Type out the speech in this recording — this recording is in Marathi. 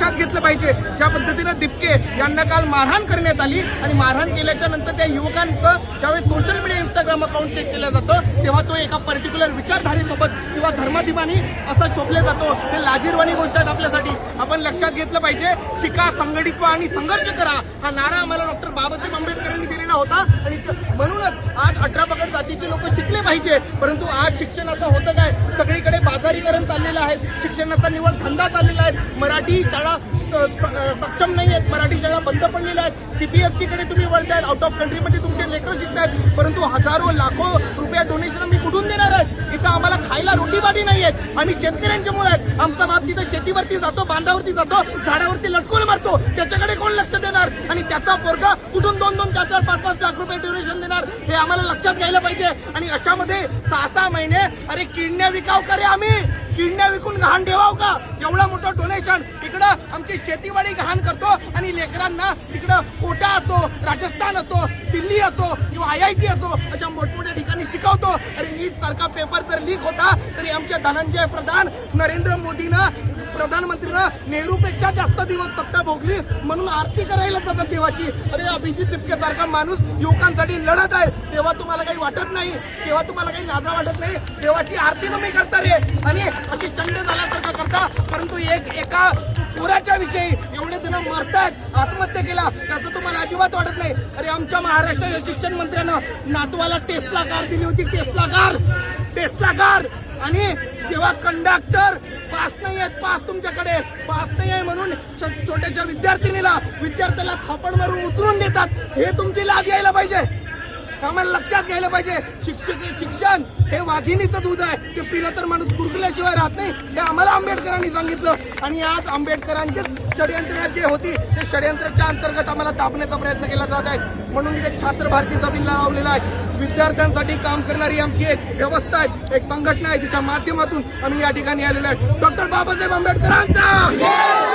लक्षात घेतलं पाहिजे। ज्या पद्धतीनं दिपके यांना काल मारहाण करण्यात आली आणि मारहाण केल्याच्या नंतर त्या युवकांचं ज्यावेळेस social media Instagram account check केलं जातं तेव्हा तो एका पर्टिक्युलर विचारधारेसोबत किंवा धर्माधिमानी असं शोभले जातो। हे लाजीरवाणी गोष्ट आहे आपल्यासाठी। आपण लक्षात घेतलं पाहिजे, शिका, संघटित व्हा आणि संघर्ष करा हा नारा आम्हाला डॉक्टर बाबासाहेब आंबेडकरांनी दिलेला होता आणि म्हणूनच आज 18 पगड जातीचे लोक शिकले पाहिजे। परंतु आज शिक्षणाचं होतं काय, सगळीकडे बाजारीकरण चाललेलं आहे, शिक्षणाचा निवड धंदा चाललेला आहे, मराठी शाळा सक्षम नाही आहेत, मराठी शाळा बंद पडलेल्या आहेत, सीपीएससी कडे तुम्ही वळतायत, आउट ऑफ कंट्रीमध्ये तुमचे लेकरं शिकतायत, परंतु हजारो लाखो रुपया डोनेशन आम्ही कुठून देणार आहेत? इथं आम्हाला खायला रोटीपाटी नाही आहेत, आम्ही शेतकऱ्यांच्या मुळे आहेत। आमचा बाप तिथं शेतीवरती जातो, बांधावरती जातो, झाडावरती लटकून मारतो, त्याच्याकडे कोण लक्ष देणार? आणि त्याचा पोरगा कुठून 2-2, 4-4, 5-5 लाख रुपये डोनेशन देणार हे आम्हाला लक्षात घ्यायला पाहिजे। आणि अशामध्ये 6-6 महिने अरे किडण्या विकाव करे, आम्ही किडण्या विकून गहाण ठेवाव का? एवढा मोठं डोनेशन इकडं आमची शेतीवाडी गहाण करतो आणि लेकरांना इकडं कोटा असो, राजस्थान असो, दिल्ली असो किंवा IIT असो अशा मोठमोठ्या ठिकाणी शिकवतो। अरे नीट सारखा पेपर जर लीक होता तरी आमच्या धनंजय प्रधान, नरेंद्र मोदीनं, प्रधानमंत्रीनं नेहरूपेक्षा जास्त दिवस सत्ता भोगली म्हणून आरती करायला जातात देवाची। अरे अभिजित दिपके सारखा माणूस युवकांसाठी लढत आहे, तेव्हा तुम्हाला काही वाटत नाही, तेव्हा तुम्हाला काही लाजा वाटत नाही, देवाची आरती तुम्ही करता रे आणि अशी चंड झाल्यासारखं करता। परंतु एका पोराच्या विषयी एवढे जण मरतायत, आत्महत्या केला, त्याचं तुम्हाला अजिबात वाटत नाही। अरे आमच्या महाराष्ट्राच्या शिक्षण मंत्र्यानं नातवाला टेस्ला कार दिली होती, टेस्ला कार आणि जेव्हा कंडक्टर पास नाही आहेत, पास तुमच्याकडे पास नाही आहे म्हणून छोट्याच्या विद्यार्थ्याला थापड मारून उतरून देतात, हे तुमची लाज यायला पाहिजे, आम्हाला लक्षात घ्यायला पाहिजे। शिक्षण हे वाघिणीचं दूध आहे, ते पिलं तर माणूस गुरगुल्याशिवाय राहत नाही, हे आम्हाला आंबेडकरांनी सांगितलं। आणि आज आंबेडकरांचे षडयंत्र जे होती ते षडयंत्राच्या अंतर्गत आम्हाला दाबण्याचा प्रयत्न केला जात आहे। म्हणून इथे छात्र भारतीचा बिल्ला लावलेला आहे। विद्यार्थ्यांसाठी काम करणारी आमची एक व्यवस्था आहे, एक संघटना आहे, जिच्या माध्यमातून आम्ही या ठिकाणी आलेलो आहे। डॉक्टर बाबासाहेब आंबेडकरांचा